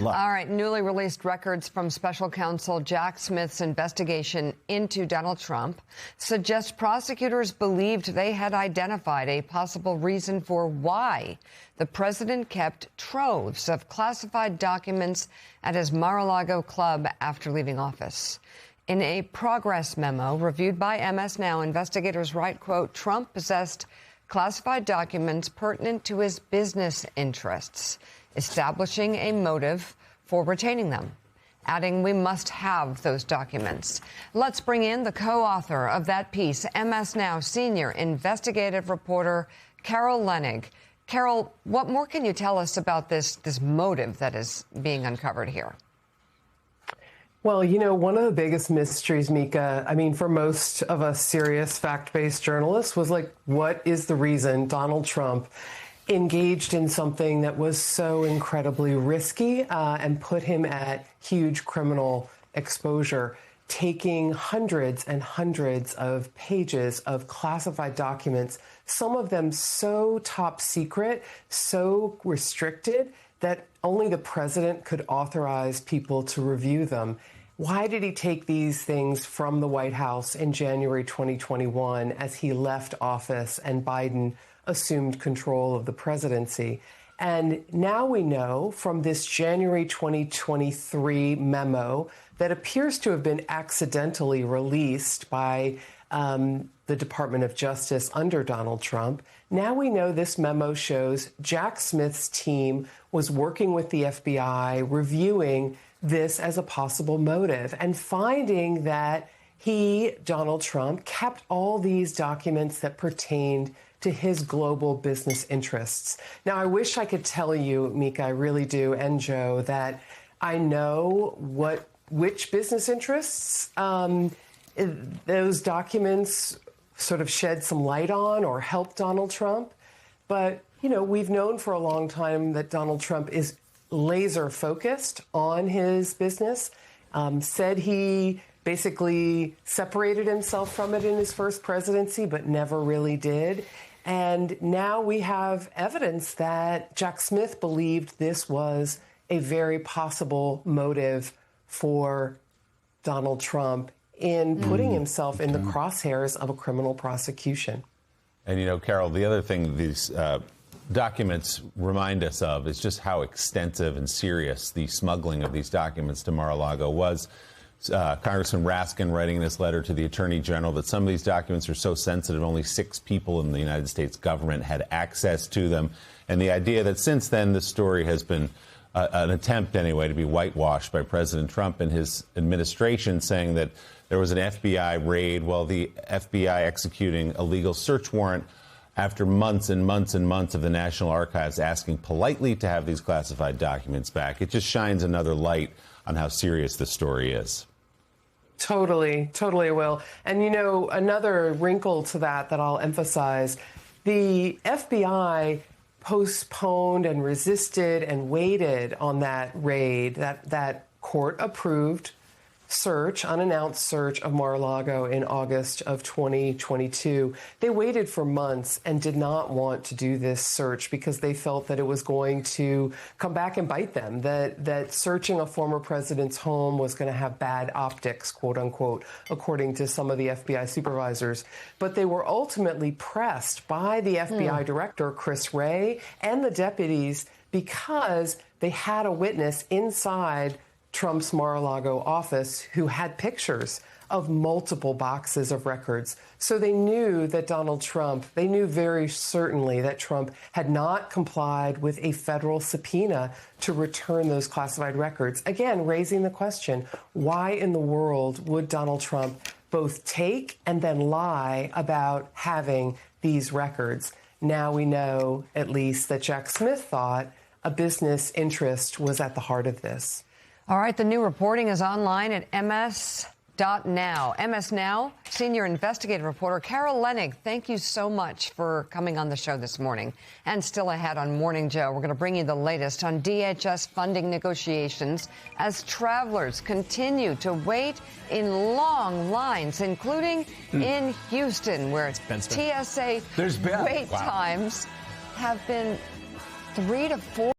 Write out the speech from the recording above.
All right, newly released records from special counsel Jack Smith's investigation into Donald Trump suggest prosecutors believed they had identified a possible reason for why the president kept troves of classified documents at his Mar-a-Lago club after leaving office. In a progress memo reviewed by MS Now, investigators write, quote, Trump possessed classified documents pertinent to his business interests, establishing a motive for retaining them, adding we must have those documents. Let's bring in the co-author of that piece, MS Now senior investigative reporter Carol Leonnig. Carol, what more can you tell us about this motive that is being uncovered here? Well, you know, one of the biggest mysteries, Mika, I mean, for most of us serious fact-based journalists was like, what is the reason Donald Trump engaged in something that was so incredibly risky and put him at huge criminal exposure, taking hundreds and hundreds of pages of classified documents, some of them so top secret, so restricted that only the president could authorize people to review them. Why did he take these things from the White House in January 2021 as he left office and Biden assumed control of the presidency? And now we know from this January 2023 memo that appears to have been accidentally released by the Department of Justice under Donald Trump. Now we know this memo shows Jack Smith's team was working with the FBI, reviewing this as a possible motive and finding that he, Donald Trump, kept all these documents that pertained to his global business interests. Now, I wish I could tell you, Mika, I really do, and Joe, that I know which business interests those documents sort of shed some light on or helped Donald Trump. But, you know, we've known for a long time that Donald Trump is laser focused on his business, said he basically separated himself from it in his first presidency, but never really did. And now we have evidence that Jack Smith believed this was a very possible motive for Donald Trump in putting himself in the crosshairs of a criminal prosecution. And, you know, Carol, the other thing these documents remind us of is just how extensive and serious the smuggling of these documents to Mar-a-Lago was. Congressman Raskin writing in this letter to the Attorney General that some of these documents are so sensitive, only 6 people in the United States government had access to them. And the idea that since then the story has been an attempt, anyway, to be whitewashed by President Trump and his administration, saying that there was an FBI raid while the FBI executing a legal search warrant after months and months and months of the National Archives asking politely to have these classified documents back. It just shines another light on how serious this story is. Totally will. And, you know, another wrinkle to that I'll emphasize, the FBI postponed and resisted and waited on that raid, that court-approved search, unannounced search of Mar-a-Lago in August of 2022. They waited for months and did not want to do this search because they felt that it was going to come back and bite them, that searching a former president's home was going to have bad optics, quote unquote, according to some of the FBI supervisors. But they were ultimately pressed by the FBI director, Chris Wray, and the deputies because they had a witness inside Trump's Mar-a-Lago office who had pictures of multiple boxes of records. So they knew that they knew very certainly that Trump had not complied with a federal subpoena to return those classified records. Again, raising the question, why in the world would Donald Trump both take and then lie about having these records? Now we know, at least, that Jack Smith thought a business interest was at the heart of this. All right, the new reporting is online at ms.now. MS Now senior investigative reporter Carol Leonnig, thank you so much for coming on the show this morning. And still ahead on Morning Joe, we're going to bring you the latest on DHS funding negotiations as travelers continue to wait in long lines, including in Houston, where TSA wait times have been 3 to 4